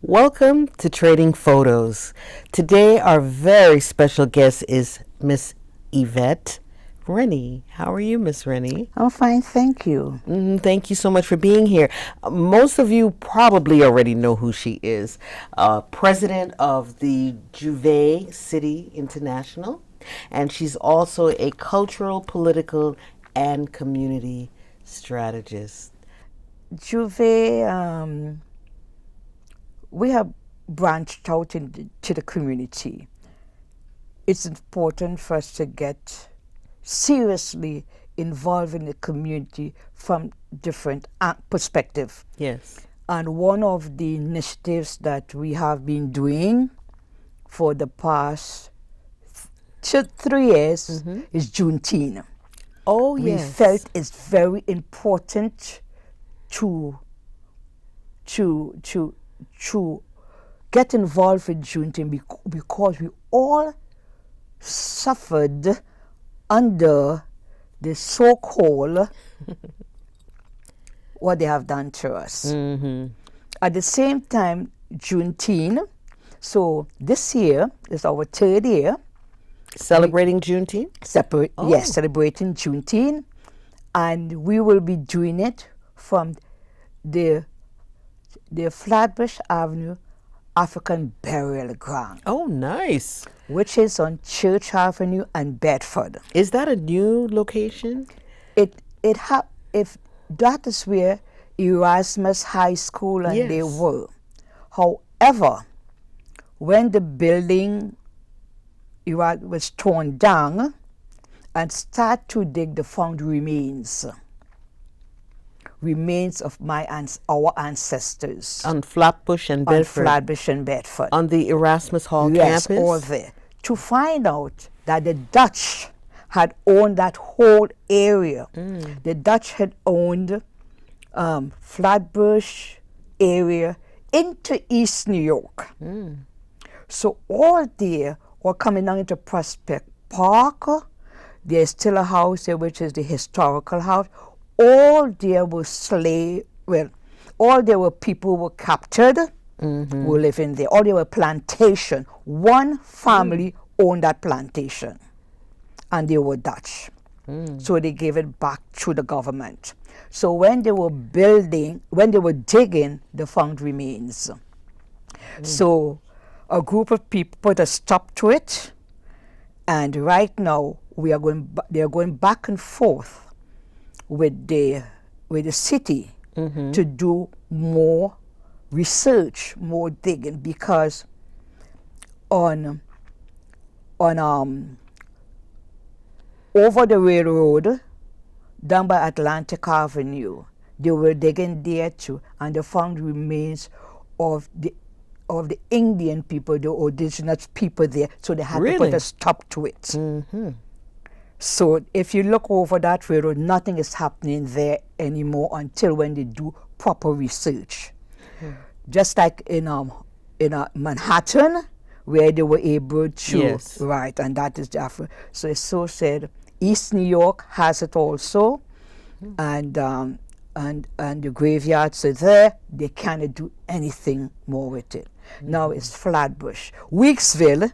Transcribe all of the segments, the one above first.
Welcome to Trading Photos. Today our very special guest is Miss Yvette Rennie. How are you, Miss Rennie? I'm fine, thank you. Thank you so much for being here. Most of you probably already know who she is. President of the Juve City International, and she's also a cultural, political, and community strategist. Juve, we have branched out to the community. It's important for us to get seriously involved in the community from different perspectives. Yes. And one of the initiatives that we have been doing for the past 3 years is Juneteenth. Oh, We yes. felt it's very important to get involved with Juneteenth because we all suffered under the so-called what they have done to us. At the same time, Juneteenth, so this year is our 3rd year. Celebrating Juneteenth? Yes, celebrating Juneteenth, and we will be doing it from the Flatbush Avenue African Burial Ground, Oh, nice. which is on Church Avenue and Bedford. Is that a new location? If that is where Erasmus High School and they Yes. were. However, when the building was torn down and start to dig, the found remains of our ancestors On Flatbush and on Bedford? Flatbush and Bedford. On the Erasmus Hall Yes, campus? all there. To find out that the Dutch had owned that whole area. The Dutch had owned Flatbush area into East New York. So all there were coming down into Prospect Park. There's still a house there, which is the historical house. All there were all there were people who were captured, who live in there. All there were plantation. One family owned that plantation, and they were Dutch. So they gave it back to the government. So when they were digging, they found remains. So a group of people put a stop to it, and right now they are going back and forth with the city to do more research, more digging, because on over the railroad down by Atlantic Avenue, they were digging there too, and they found remains of the Indian people, the indigenous people there. So they had to put Really? a stop to it. So if you look over that railroad, nothing is happening there anymore until when they do proper research. Just like in Manhattan, where they were able to, Yes. right, and that is the so it's so said. East New York has it also, and the graveyards are there. They cannot do anything more with it. Now it's Flatbush. Weeksville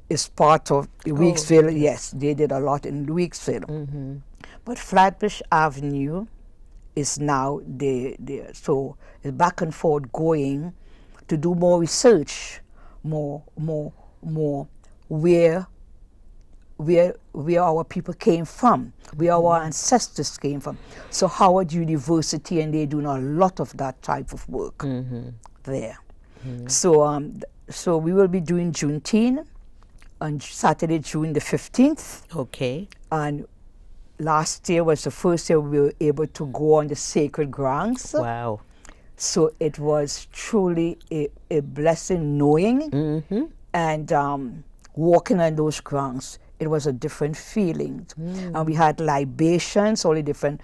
is part of Weeksville. Yes, they did a lot in Weeksville. But Flatbush Avenue is now so it's back and forth going to do more research, more where our people came from, where our ancestors came from. So Howard University, and they're doing a lot of that type of work there. So we will be doing Juneteenth on Saturday, June the 15th. Okay. And last year was the first year we were able to go on the sacred grounds. Wow. So it was truly a blessing knowing and walking on those grounds. It was a different feeling. And we had libations, all the different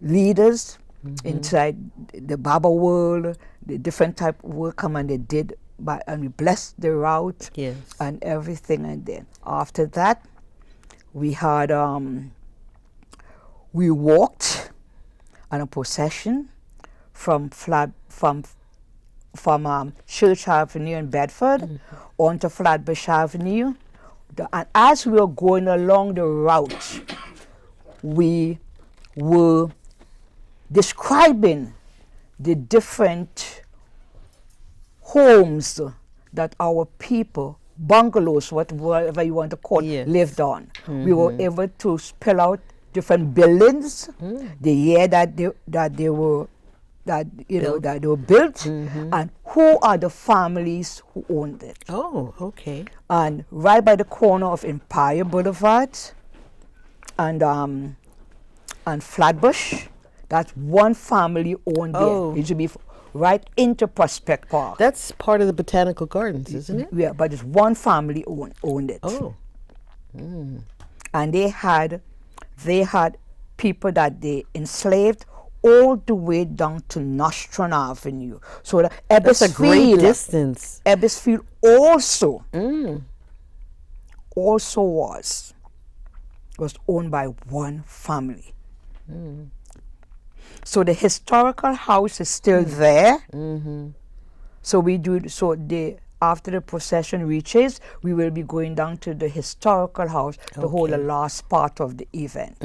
leaders inside the Baba world, the different type of work come and they did, and we blessed the route Yes. and everything. And then after that, we had, we walked on a procession from Church Avenue in Bedford onto Flatbush Avenue. And as we were going along the route, we were describing the different homes that our people, bungalows, whatever you want to call it, lived on. We were able to spell out different buildings, the year that they were built, and who are the families who owned it. Oh, okay. And right by the corner of Empire Boulevard and Flatbush, that's one family owned there. It should be right into Prospect Park. That's part of the Botanical Gardens, isn't it? Yeah, but it's one family owned it. Oh. And they had people that they enslaved all the way down to Nostrand Avenue. So the That's a great distance. Ebbsfield also was owned by one family. So the historical house is still there. So after the procession reaches, we will be going down to the historical house to hold the last part of the event.